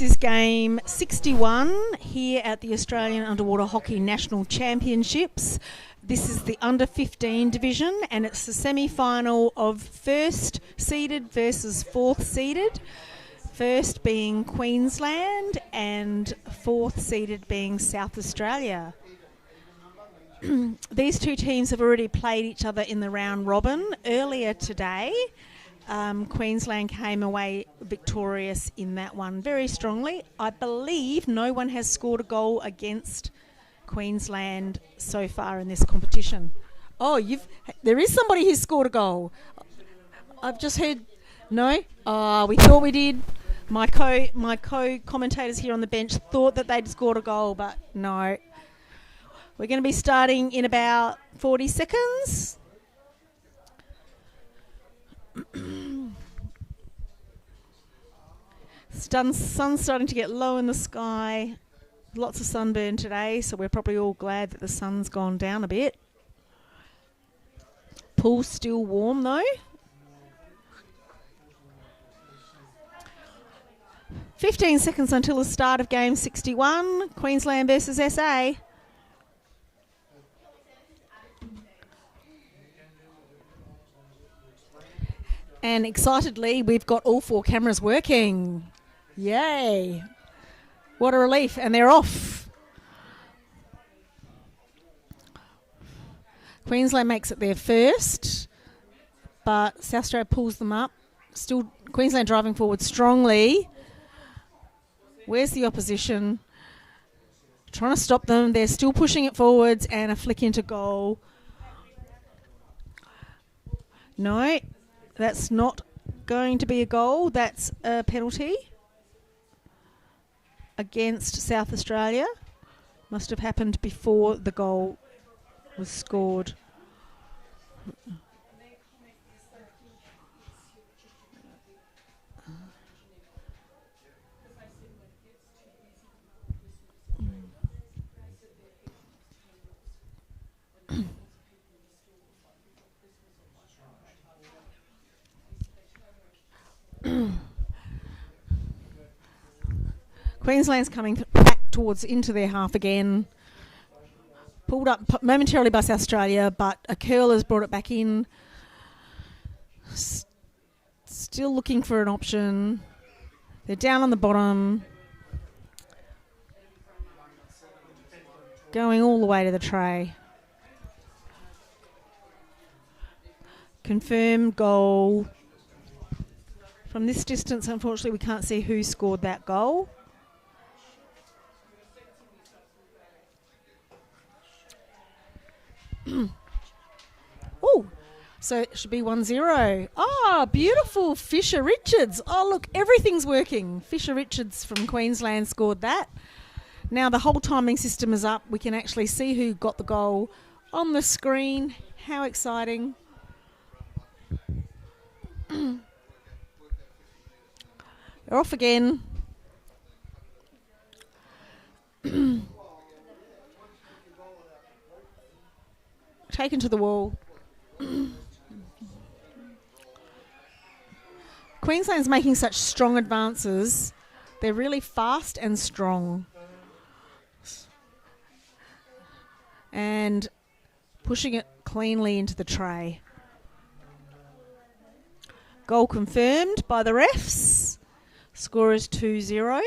This is game 61 here at the Australian Underwater Hockey National Championships. This is the under 15 division, and it's the semi-final of first seeded versus fourth seeded. First being Queensland and fourth seeded being South Australia. These two teams have already played each other in the round robin earlier today. Queensland came away victorious in that one very strongly. I believe no one has scored a goal against Queensland so far in this competition. Oh, there is somebody who's scored a goal. I've just heard. No? We thought we did. My co-commentators here on the bench thought that they'd scored a goal, but no. We're going to be starting in about 40 seconds. Sun's starting to get low in the sky. Lots of sunburn today, so we're probably all glad that the sun's gone down a bit. Pool's still warm though. 15 seconds until the start of game 61, Queensland versus SA. And excitedly, we've got all four cameras working. Yay. What a relief. And they're off. Queensland makes it their first, but South Australia pulls them up. Still Queensland driving forward strongly. Where's the opposition? Trying to stop them. They're still pushing it forwards, and a flick into goal. No. That's not going to be a goal. That's a penalty against South Australia. Must have happened before the goal was scored. Queensland's coming back towards into their half again. Pulled up momentarily by South Australia, but a curl has brought it back in. Still looking for an option. They're down on the bottom. Going all the way to the tray. Confirmed goal. From this distance, unfortunately, we can't see who scored that goal. Oh, so it should be 1-0. Oh, beautiful. Fisher Richards. Oh, look, everything's working. Fisher Richards from Queensland scored that. Now the whole timing system is up. We can actually see who got the goal on the screen. How exciting. They're off again. Taken to the wall. Queensland's making such strong advances. They're really fast and strong. And pushing it cleanly into the tray. Goal confirmed by the refs. Score is 2-0.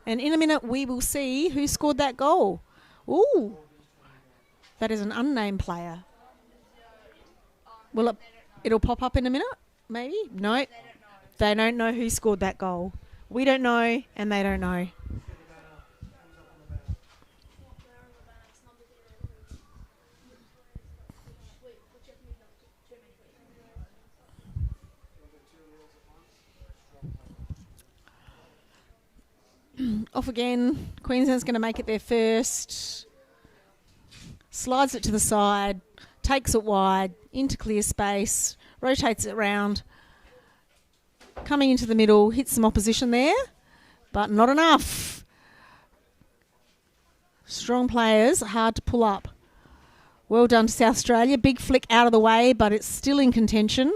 And in a minute we will see who scored that goal. Ooh. That is an unnamed player. Will it'll pop up in a minute? Maybe? No. They don't know who scored that goal. We don't know, and they don't know. Off again. Queensland's going to make it their first. Slides it to the side, takes it wide, into clear space, rotates it round. Coming into the middle, hits some opposition there, but not enough. Strong players, hard to pull up. Well done to South Australia. Big flick out of the way, but it's still in contention.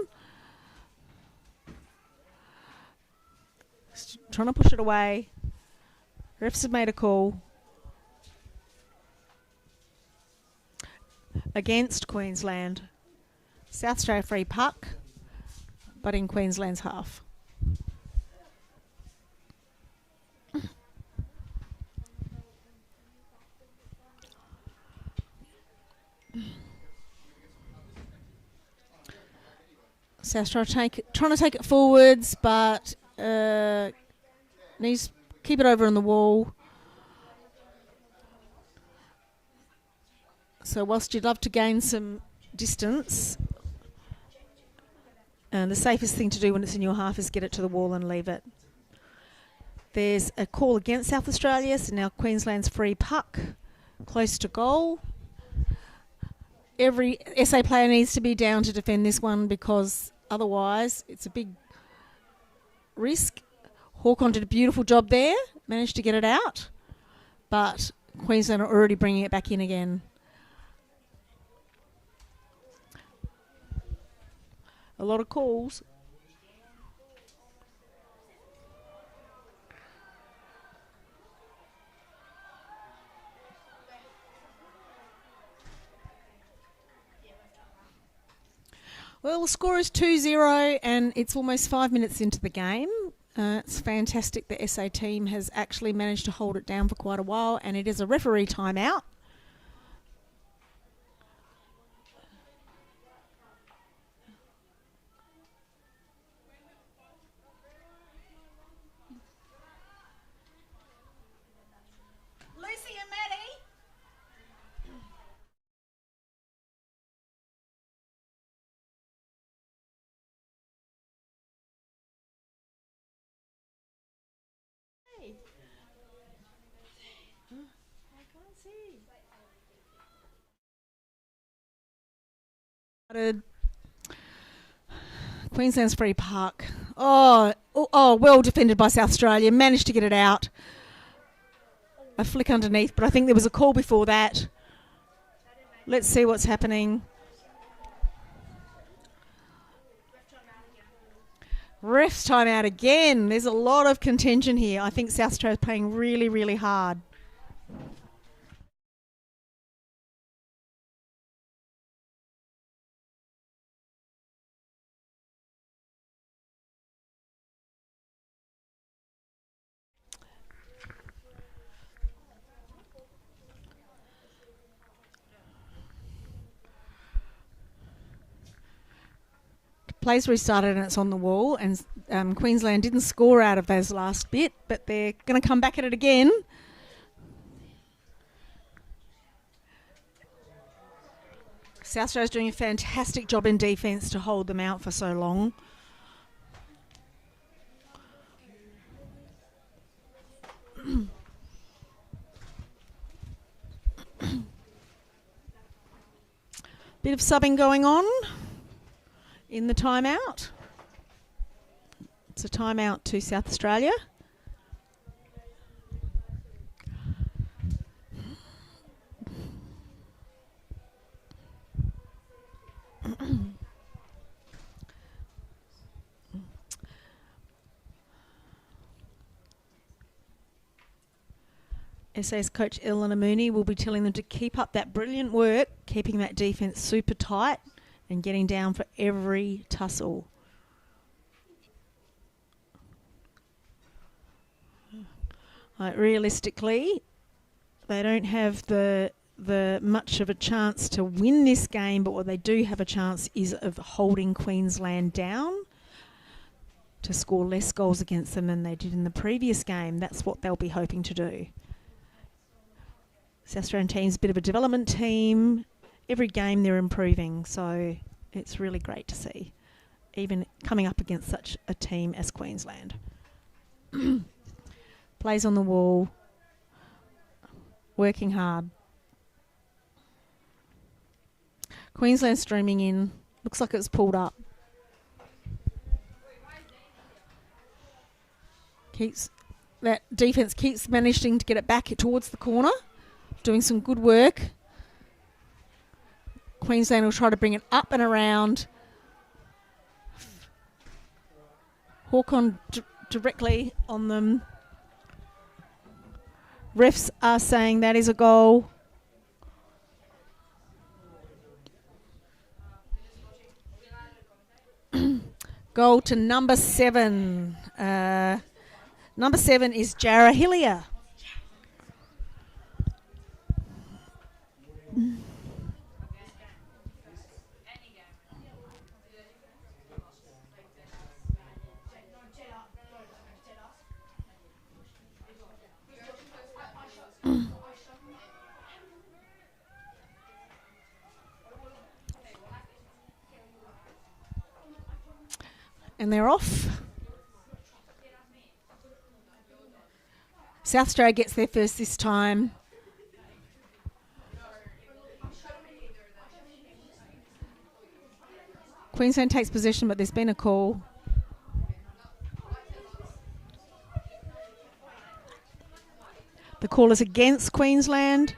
trying to push it away. Refs have made a call against Queensland. South Australia free puck, but in Queensland's half. South Australia trying to take it forwards, but needs to keep it over on the wall. So whilst you'd love to gain some distance, the safest thing to do when it's in your half is get it to the wall and leave it. There's a call against South Australia, so now Queensland's free puck, close to goal. Every SA player needs to be down to defend this one because otherwise it's a big risk. Hawkon did a beautiful job there, managed to get it out, but Queensland are already bringing it back in again. A lot of calls. Well, the score is 2-0 and it's almost 5 minutes into the game. It's fantastic the SA team has actually managed to hold it down for quite a while, and it is a referee timeout. Queensland's free puck. Oh, well defended by South Australia. Managed to get it out. A flick underneath, but I think there was a call before that. Let's see what's happening. Ref's time out again. There's a lot of contention here. I think South Australia's playing really, really hard. Play's restarted and it's on the wall, and Queensland didn't score out of those last bit, but they're going to come back at it again. South Australia's doing a fantastic job in defence to hold them out for so long. Bit of subbing going on in the timeout. It's a timeout to South Australia. SA's coach Eleanor Mooney will be telling them to keep up that brilliant work, keeping that defence super tight and getting down for every tussle. Realistically, they don't have the much of a chance to win this game, but what they do have a chance is of holding Queensland down to score less goals against them than they did in the previous game. That's what they'll be hoping to do. South Australian team's a bit of a development team. Every game they're improving, so it's really great to see, even coming up against such a team as Queensland. Plays on the wall, working hard. Queensland streaming in. Looks like it's pulled up. That defence keeps managing to get it back towards the corner. Doing some good work. Queensland will try to bring it up and around. Hawkon directly on them. Refs are saying that is a goal. Goal to number 7. Number 7 is Jarrah Hillier. And they're off. South Australia gets there first this time. Queensland takes possession, but there's been a call. The call is against Queensland.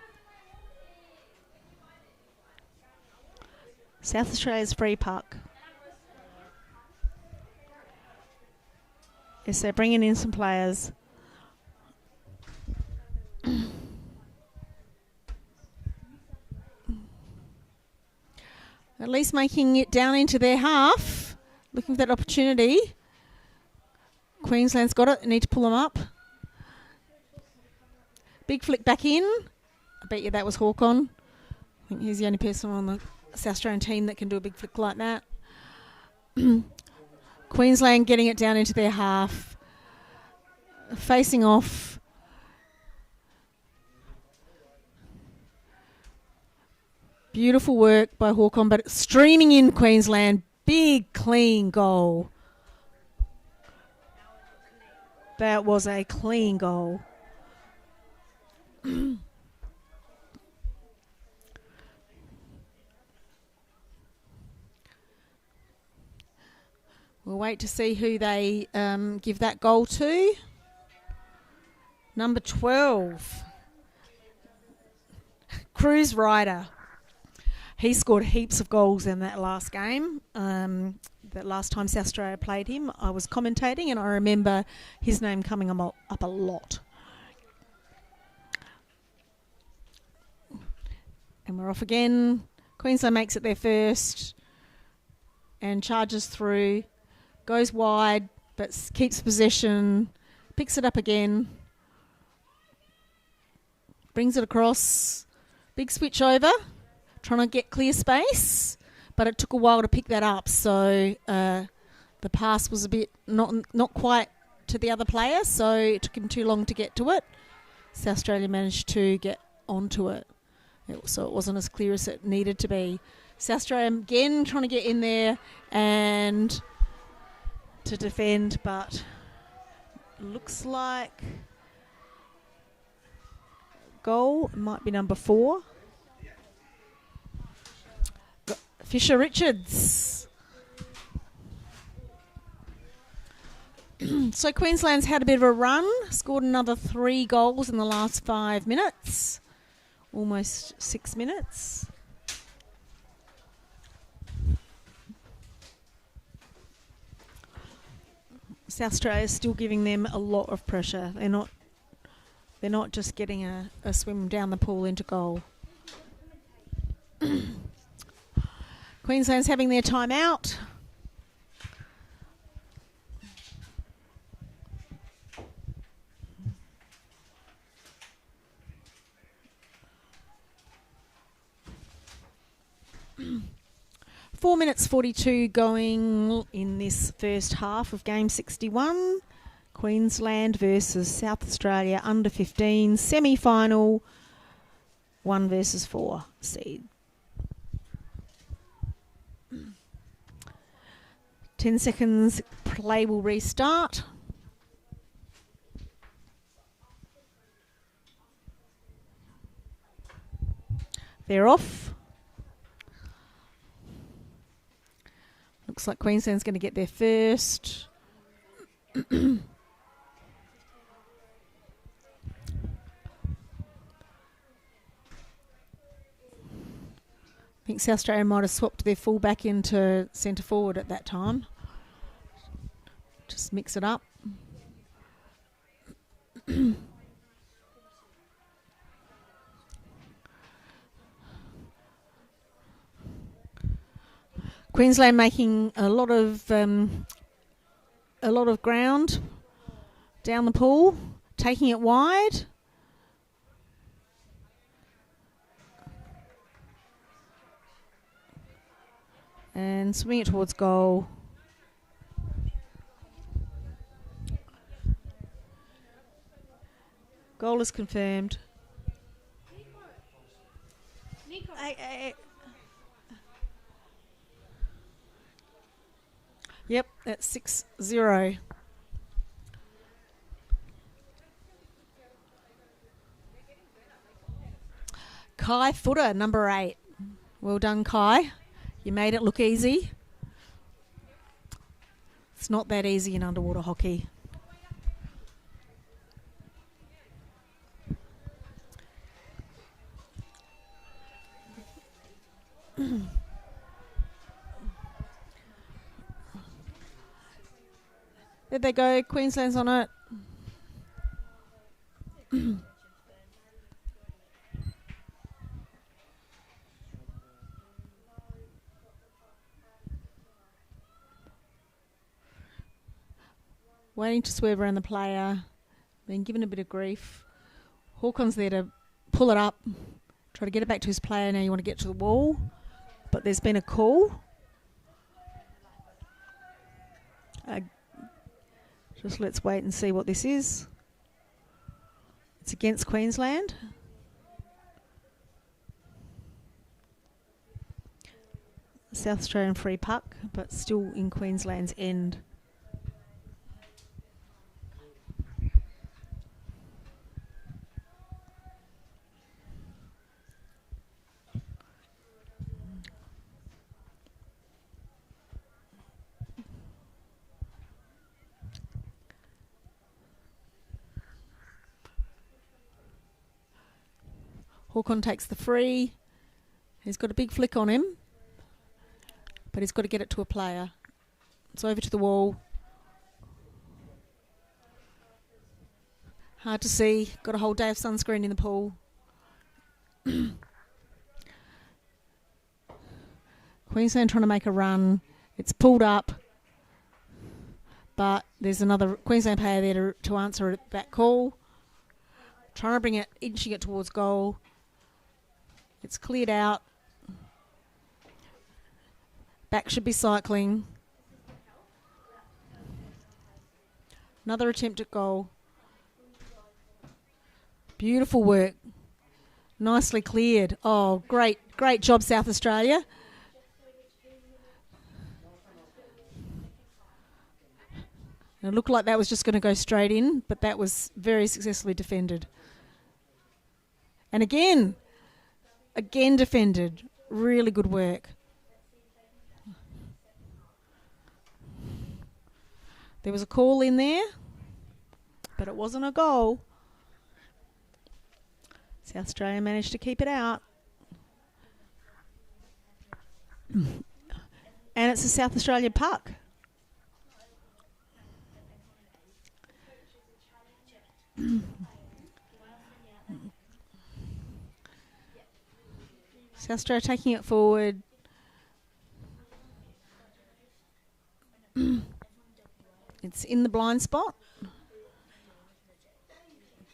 South Australia's free puck. Yes, they're bringing in some players. At least making it down into their half. Looking for that opportunity. Queensland's got it. They need to pull them up. Big flick back in. I bet you that was Hawkon. I think he's the only person on the South Australian team that can do a big flick like that. Queensland getting it down into their half. Facing off. Beautiful work by Hawkon, but streaming in Queensland. Big, clean goal. That was a clean goal. We'll wait to see who they give that goal to. Number 12. Cruise Ryder. He scored heaps of goals in that last game. That last time South Australia played him, I was commentating and I remember his name coming up a lot. And we're off again. Queensland makes it their first and charges through. Goes wide, but keeps possession. Picks it up again. Brings it across. Big switch over. Trying to get clear space. But it took a while to pick that up. So the pass was a bit not quite to the other player. So it took him too long to get to it. South Australia managed to get onto it. So it wasn't as clear as it needed to be. South Australia again trying to get in there and to defend, but looks like goal might be number 4. Fisher Richards. So Queensland's had a bit of a run, scored another 3 goals in the last 5 minutes, almost 6 minutes. South Australia is still giving them a lot of pressure. They're not just getting a swim down the pool into goal. Queensland's having their time out. Minutes 42 going in this first half of game 61. Queensland versus South Australia under 15 semi-final 1 versus 4 seed. 10 seconds, play will restart. They're off. Looks like Queensland's going to get there first. I think South Australia might have swapped their fullback into centre forward at that time. Just mix it up. Queensland making a lot of ground down the pool, taking it wide. And swing it towards goal. Goal is confirmed. Yep, that's 6-0. Kai Footer, number 8. Well done, Kai. You made it look easy. It's not that easy in underwater hockey. There they go, Queensland's on it. Waiting to swerve around the player, being given a bit of grief. Hawkon's there to pull it up, try to get it back to his player. Now you want to get to the wall, but there's been a call. Just let's wait and see what this is. It's against Queensland. South Australian free puck, but still in Queensland's end. Hawkon takes the free. He's got a big flick on him, but he's got to get it to a player. It's over to the wall. Hard to see. Got a whole day of sunscreen in the pool. Queensland trying to make a run. It's pulled up, but there's another Queensland player there to answer that call. Trying to bring it, inching it towards goal. It's cleared out. Back should be cycling. Another attempt at goal. Beautiful work. Nicely cleared. Oh, great job, South Australia. It looked like that was just going to go straight in, but that was very successfully defended. And again defended. Really good work. There was a call in there, but it wasn't a goal. South Australia managed to keep it out. And it's a South Australia puck. South Australia taking it forward. It's in the blind spot,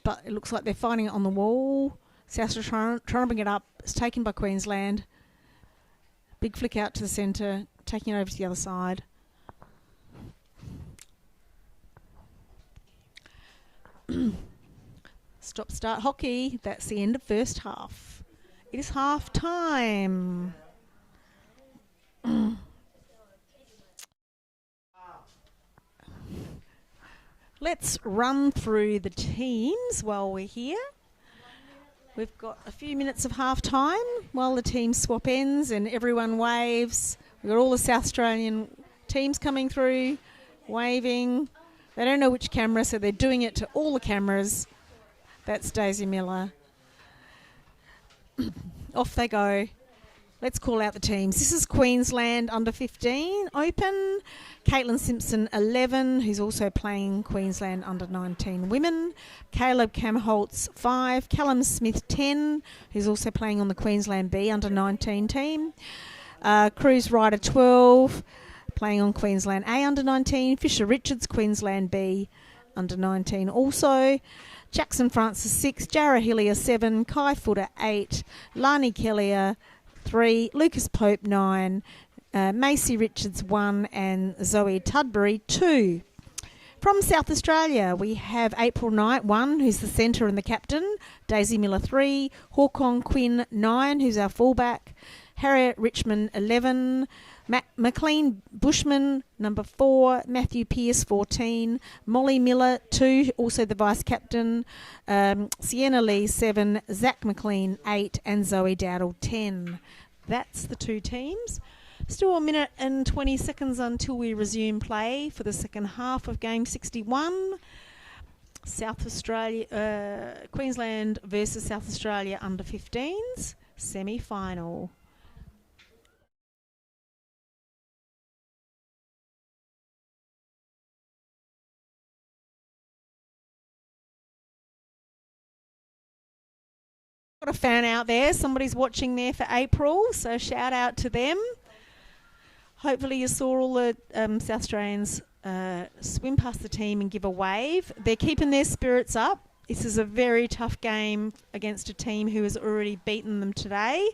but it looks like they're finding it on the wall. South Australia trying to bring it up. It's taken by Queensland. Big flick out to the centre, taking it over to the other side. Stop start hockey. That's the end of first half. It is half time. Let's run through the teams while we're here. We've got a few minutes of half time while the teams swap ends and everyone waves. We've got all the South Australian teams coming through, waving. They don't know which camera, so they're doing it to all the cameras. That's Daisy Miller. Off they go. Let's call out the teams. This is Queensland under 15 open. Caitlin Simpson 11, who's also playing Queensland under 19 women. Caleb Kamholtz 5. Callum Smith 10, who's also playing on the Queensland B under 19 team. Cruise Rider 12, playing on Queensland A under 19. Fisher Richards, Queensland B under 19 also. Jackson Francis 6, Jarrah Hillier 7, Kai Footer 8, Lani Kellier 3, Lucas Pope 9, Macy Richards 1 and Zoe Tudbury 2. From South Australia, we have April Knight 1, who's the centre and the captain, Daisy Miller 3, Hawkon Quinn 9, who's our fullback, Harriet Richmond 11, McLean Bushman number 4, Matthew Pearce 14, Molly Miller 2, also the vice captain, Sienna Lee 7, Zach McLean 8 and Zoe Dowdle 10. That's the two teams. Still a minute and 20 seconds until we resume play for the second half of game 61. South Australia, Queensland versus South Australia under 15s semi-final. Got a fan out there. Somebody's watching there for April, so shout out to them. Hopefully you saw all the South Australians swim past the team and give a wave. They're keeping their spirits up. This is a very tough game against a team who has already beaten them today.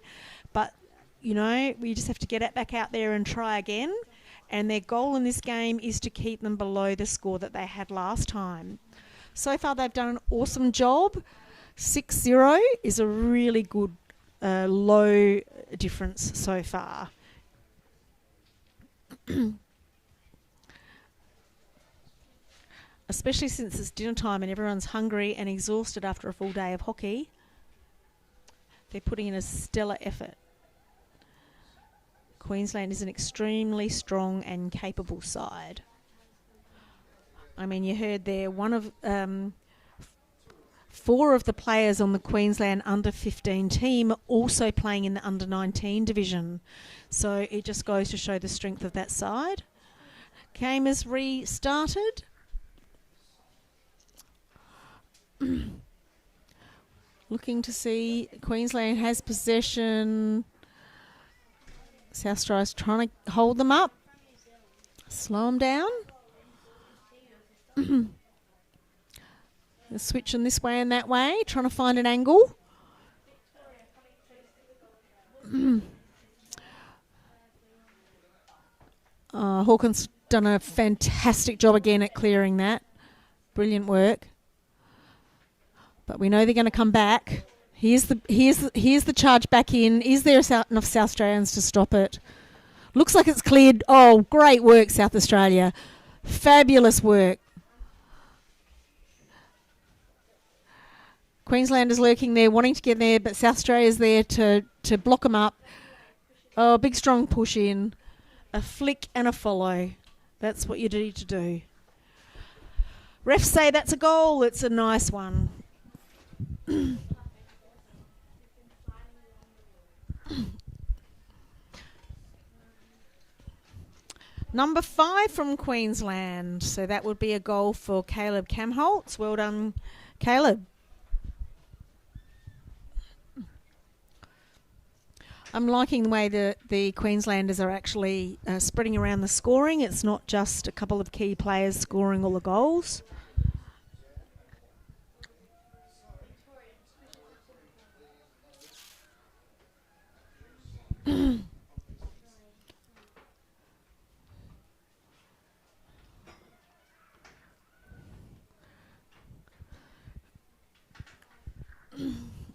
But, you know, we just have to get it back out there and try again. And their goal in this game is to keep them below the score that they had last time. So far they've done an awesome job. 6-0 is a really good low difference so far. Especially since it's dinner time and everyone's hungry and exhausted after a full day of hockey. They're putting in a stellar effort. Queensland is an extremely strong and capable side. I mean, you heard there, one of 4 of the players on the Queensland under 15 team also playing in the under 19 division. So it just goes to show the strength of that side. Game has restarted. Looking to see Queensland has possession. South Australia's trying to hold them up. Slow them down. They're switching this way and that way, trying to find an angle. Hawkins done a fantastic job again at clearing that. Brilliant work. But we know they're going to come back. Here's the charge back in. Is there enough South Australians to stop it? Looks like it's cleared. Oh, great work, South Australia. Fabulous work. Queensland is lurking there, wanting to get there, but South Australia's there to block them up. Oh, big strong push in. A flick and a follow. That's what you need to do. Refs say that's a goal. It's a nice one. Number 5 from Queensland. So that would be a goal for Caleb Kamholtz. Well done, Caleb. I'm liking the way the Queenslanders are actually spreading around the scoring. It's not just a couple of key players scoring all the goals.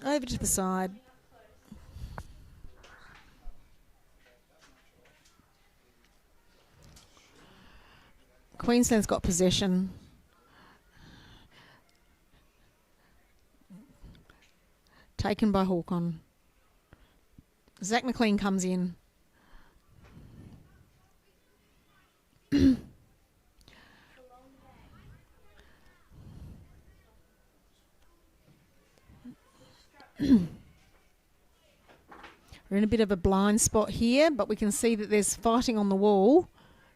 Over to the side. Queensland's got possession. Taken by Hawkon. Zach McLean comes in. We're in a bit of a blind spot here, but we can see that there's fighting on the wall.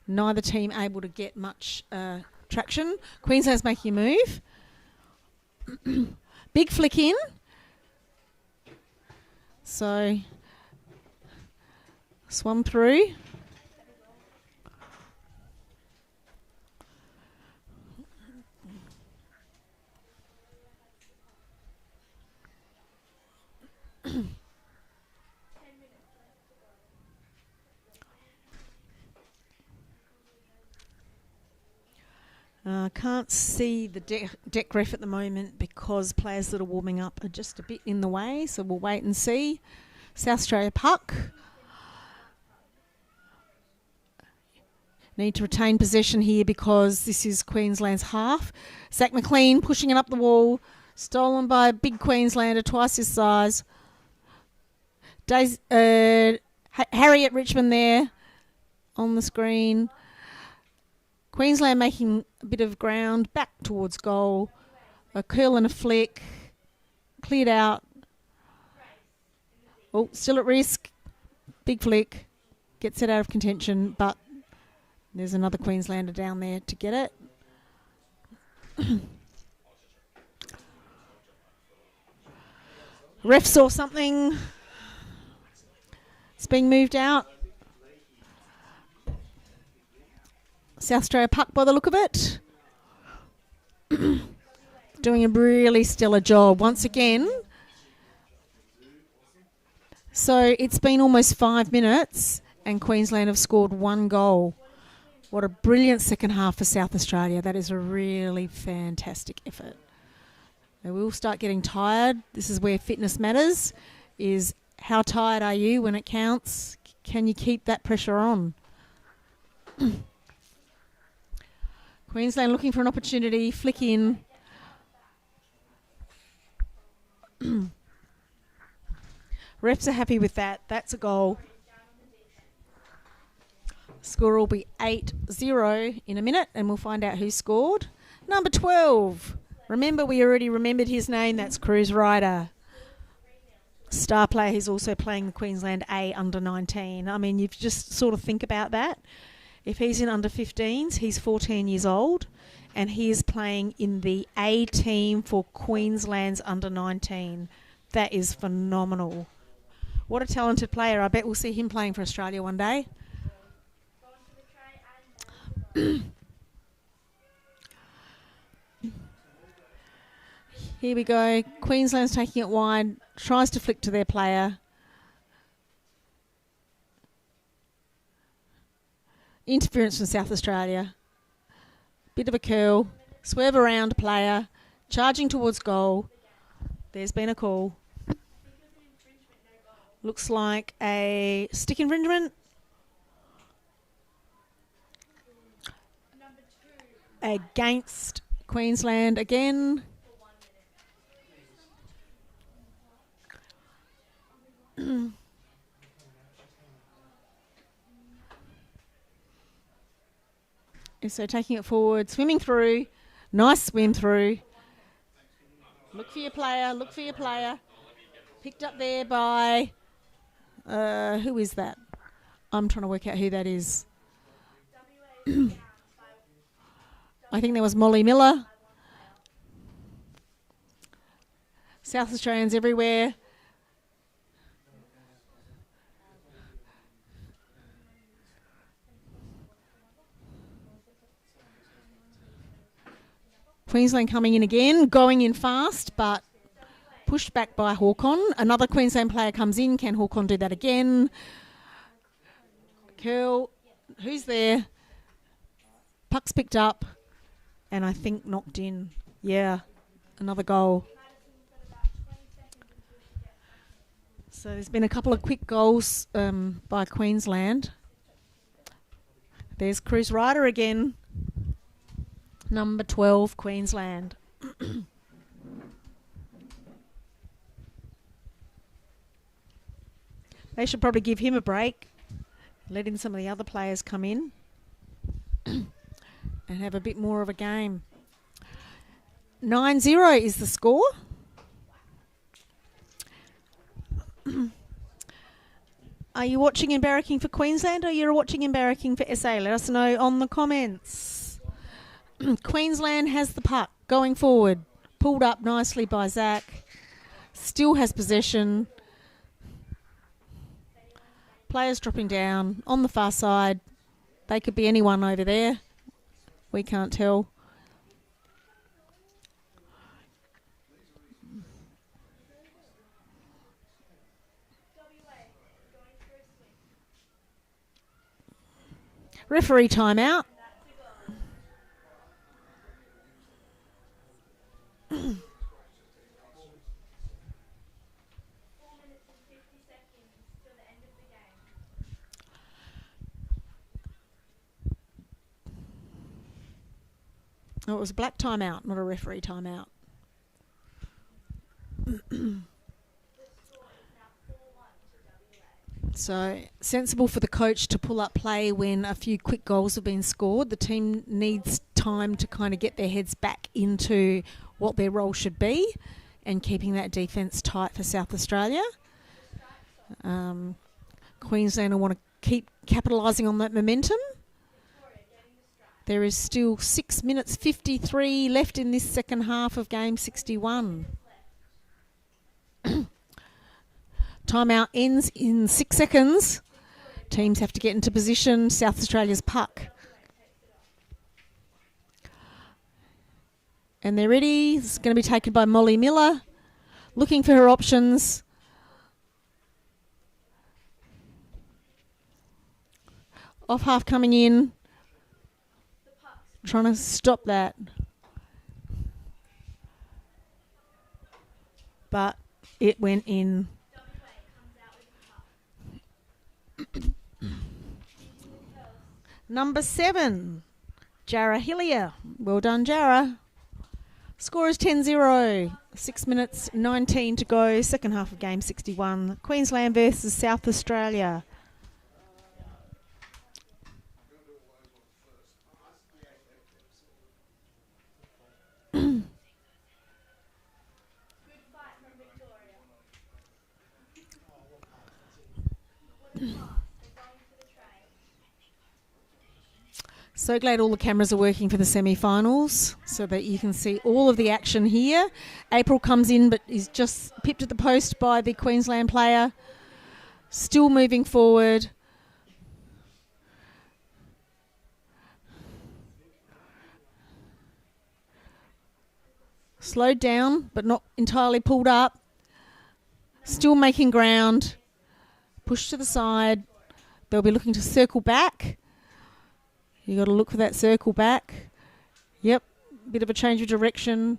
Neither team able to get much traction. Queensland's making a move. Big flick in. So Swum through. Can't see the deck ref at the moment because players that are warming up are just a bit in the way, so we'll wait and see. South Australia puck. Need to retain possession here because this is Queensland's half. Zach McLean pushing it up the wall. Stolen by a big Queenslander, twice his size. Harriet Richmond there on the screen. Queensland making a bit of ground back towards goal. A curl and a flick. Cleared out. Oh, still at risk. Big flick. Gets it out of contention, but there's another Queenslander down there to get it. Ref saw something. It's being moved out. South Australia puck by the look of it. Doing a really stellar job once again. So it's been almost 5 minutes and Queensland have scored 1 goal. What a brilliant second half for South Australia. That is a really fantastic effort. They will start getting tired. This is where fitness matters, is how tired are you when it counts? Can you keep that pressure on? Queensland looking for an opportunity, flick in. Refs are happy with that. That's a goal. Score will be 8-0 in a minute and we'll find out who scored. Number 12. Remember, we already remembered his name. That's Cruz Ryder. Star player. He's also playing the Queensland A under 19. I mean, you just sort of think about that. If he's in under 15s, he's 14 years old and he is playing in the A team for Queensland's under 19. That is phenomenal. What a talented player. I bet we'll see him playing for Australia one day. Here we go. Queensland's taking it wide. Tries to flick to their player. Interference from South Australia. Bit of a curl. Swerve around player. Charging towards goal. There's been a call. Looks like a stick infringement. Against Queensland again. So taking it forward, swimming through. Nice swim through. Look for your player, look for your player. Picked up there by... who is that? I'm trying to work out who that is. I think there was Molly Miller. South Australians everywhere. Queensland coming in again, going in fast, but pushed back by Hawkon. Another Queensland player comes in. Can Hawkon do that again? Curl. Who's there? Puck's picked up and I think knocked in. Yeah, another goal. So there's been a couple of quick goals by Queensland. There's Cruz Ryder again. Number 12, Queensland. They should probably give him a break, let in some of the other players come in and have a bit more of a game. 9-0 is the score. Are you watching and barracking for Queensland or you're watching and barracking for SA? Let us know on the comments. Queensland has the puck going forward. Pulled up nicely by Zach. Still has possession. Players dropping down on the far side. They could be anyone over there. We can't tell. Referee timeout. Oh, it was a black timeout, not a referee timeout. So, sensible for the coach to pull up play when a few quick goals have been scored. The team needs time to kind of get their heads back into what their role should be and keeping that defence tight for South Australia. Queensland will want to keep capitalising on that momentum. There is still 6 minutes 53 left in this second half of game 61. Timeout ends in 6 seconds. Teams have to get into position. South Australia's puck. And they're ready. It's going to be taken by Molly Miller. Looking for her options. Off half coming in. Trying to stop that. But it went in. Number 7, Jarrah Hillier. Well done, Jarrah. Score is 10-0. 6 minutes 19 to go. Second half of game 61. Queensland versus South Australia. So glad all the cameras are working for the semi-finals so that you can see all of the action here. April comes in but is just pipped at the post by the Queensland player. Still moving forward. Slowed down but not entirely pulled up. Still making ground. Push to the side. They'll be looking to circle back. You got to look for that circle back. Yep, bit of a change of direction.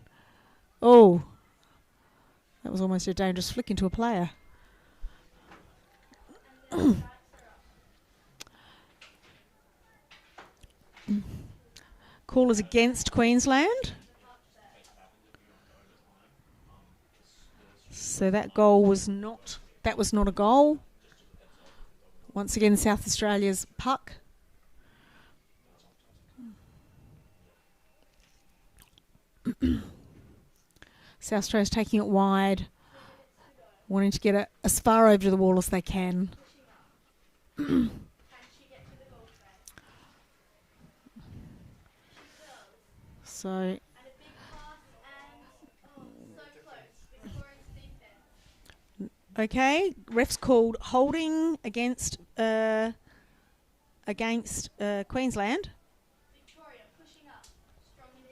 Oh, that was almost a dangerous flick into a player. Call is against Queensland. So that was not a goal. Once again, South Australia's puck. South Australia's taking it wide, wanting to get it as far over to the wall as they can. So okay, ref's called holding against Queensland.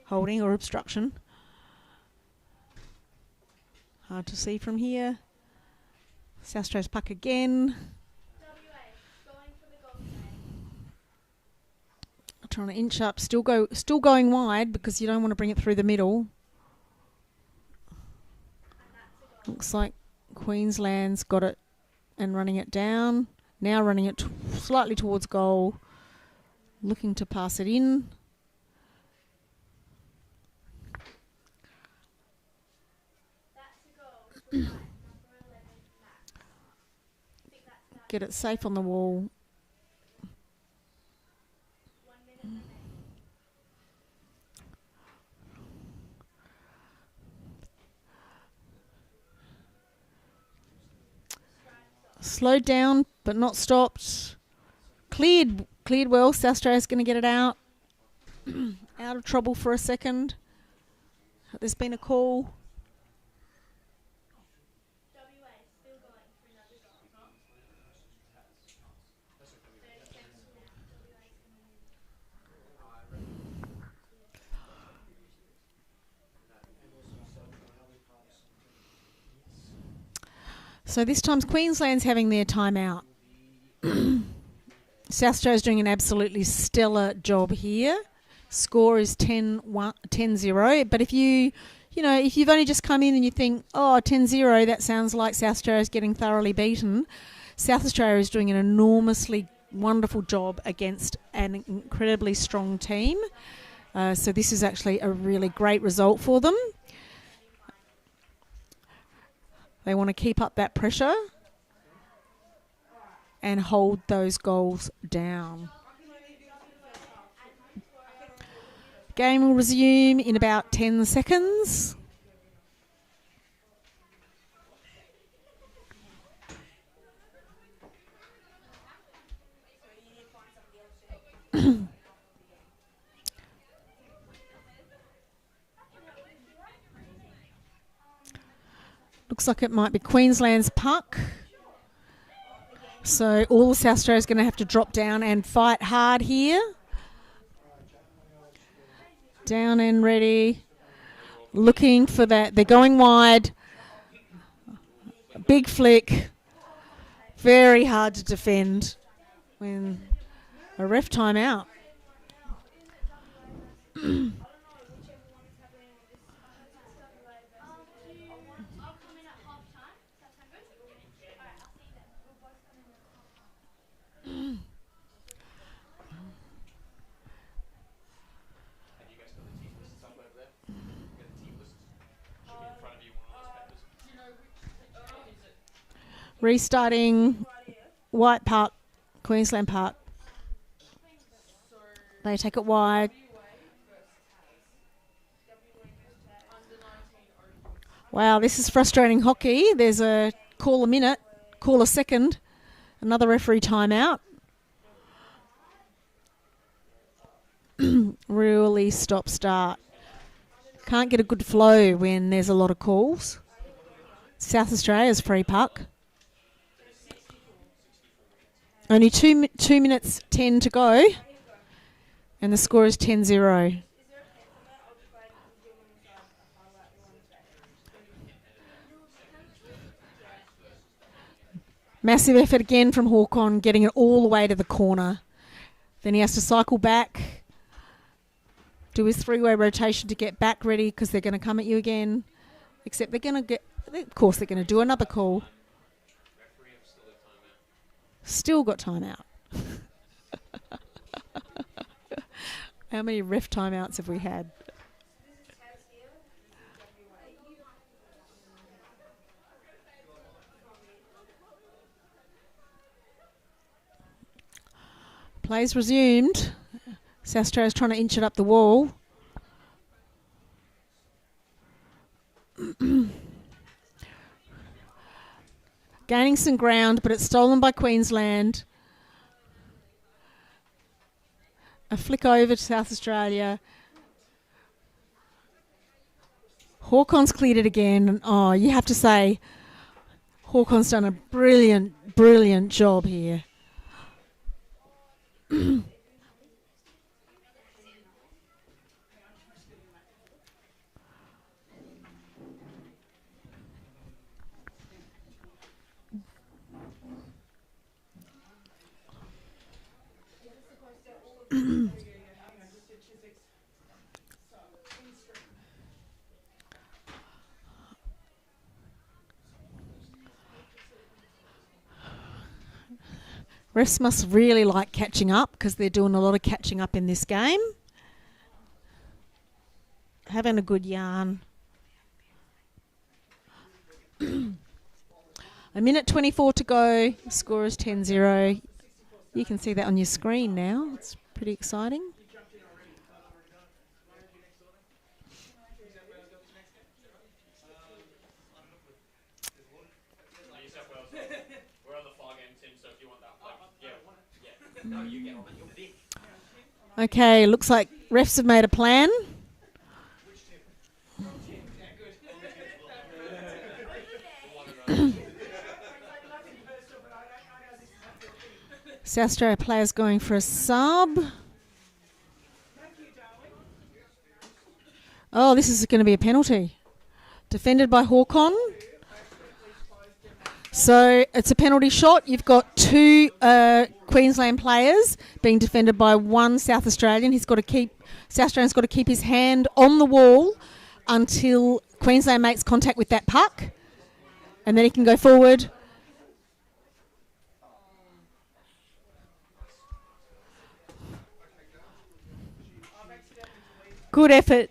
Holding or obstruction. Hard to see from here. South Australia's puck again. Trying to inch up, still going wide because you don't want to bring it through the middle. Looks like Queensland's got it and running it down. Now running it slightly towards goal. Looking to pass it in. Get it safe on the wall. Slowed down but not stopped. Cleared well. South Australia's going to get it out. Out of trouble for a second. There's been a call. So this time Queensland's having their timeout. South Australia's doing an absolutely stellar job here. Score is 10-0. But if if you've only just come in and you think, 10-0, that sounds like South Australia's getting thoroughly beaten. South Australia is doing an enormously wonderful job against an incredibly strong team. So this is actually a really great result for them. They want to keep up that pressure and hold those goals down. Game will resume in about 10 seconds. Looks like it might be Queensland's puck. So all of South Australia is going to have to drop down and fight hard here. Down and ready. Looking for that. They're going wide. Big flick. Very hard to defend when a ref timeout. Restarting White Park, Queensland Park. They take it wide. Wow, this is frustrating hockey. There's a call a minute, call a second, another referee timeout. Really stop-start. Can't get a good flow when there's a lot of calls. South Australia's free puck. Only 2 minutes 10 to go, and the score is 10-0. Massive effort again from Hawkon, getting it all the way to the corner. Then he has to cycle back, do his three-way rotation to get back ready because they're going to come at you again. Except they're going to of course they're going to do another call. Still got timeout. How many ref timeouts have we had? Plays resumed. South Australia's trying to inch it up the wall. Gaining some ground, but it's stolen by Queensland. A flick over to South Australia. Hawkon's cleared it again. Oh, you have to say, Hawkon's done a brilliant, brilliant job here. Refs must really like catching up because they're doing a lot of catching up in this game. Having a good yarn. A minute 24 to go. The score is 10-0. You can see that on your screen now. It's pretty exciting. Okay, looks like refs have made a plan. South Australia players going for a sub. Oh, this is going to be a penalty. Defended by Hawkon. So it's a penalty shot. You've got two Queensland players being defended by one South Australian. South Australian's got to keep his hand on the wall until Queensland makes contact with that puck, and then he can go forward. Good effort,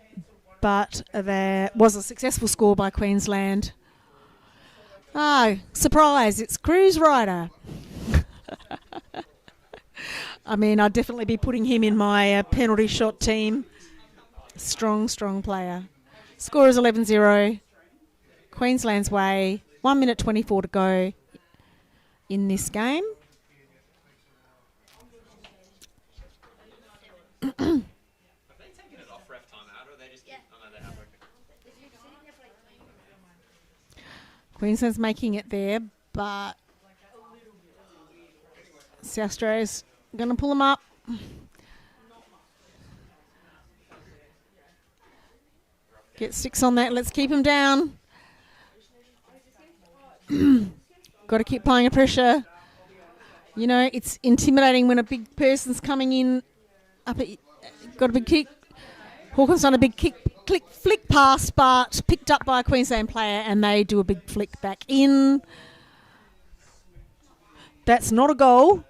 but there was a successful score by Queensland. Surprise, it's Cruise Rider. I mean, I'd definitely be putting him in my penalty shot team. Strong player. Score is 11-0. Queensland's way. 1 minute 24 to go in this game. Queensland's making it there, but South Australia's going to pull them up. Get six on that. Let's keep them down. Got to keep applying pressure. You know, it's intimidating when a big person's coming in. Got a big kick. Hawkins done a big flick pass, but picked up by a Queensland player, and they do a big flick back in. That's not a goal.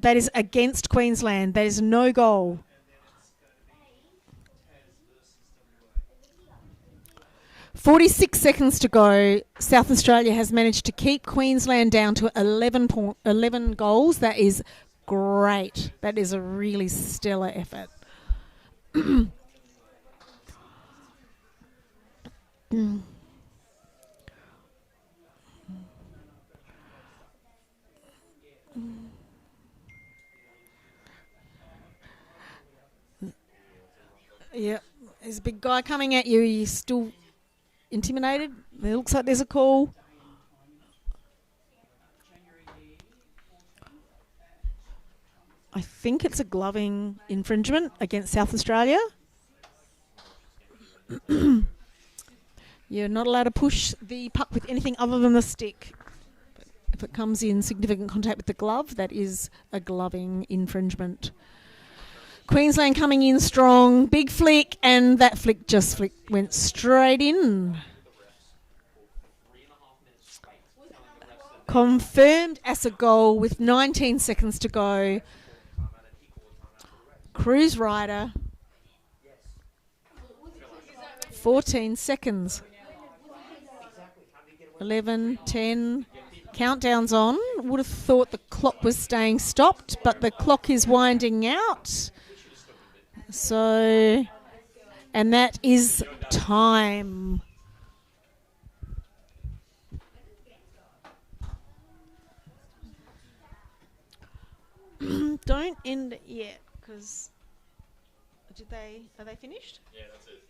That is against Queensland. That is no goal. .46 seconds to go. South Australia has managed to keep Queensland down to 11 goals. That is great. That is a really stellar effort. Yeah, there's a big guy coming at you. You're still intimidated. It looks like there's a call. I think it's a gloving infringement against South Australia. You're not allowed to push the puck with anything other than the stick. If it comes in significant contact with the glove, that is a gloving infringement. Queensland coming in strong. Big flick, and that flick went straight in. Confirmed as a goal with 19 seconds to go. Cruise Rider. 14 seconds. 11, 10. Countdown's on. Would have thought the clock was staying stopped, but the clock is winding out. So, and that is time. Don't end it yet, because are they finished? Yeah, that's it.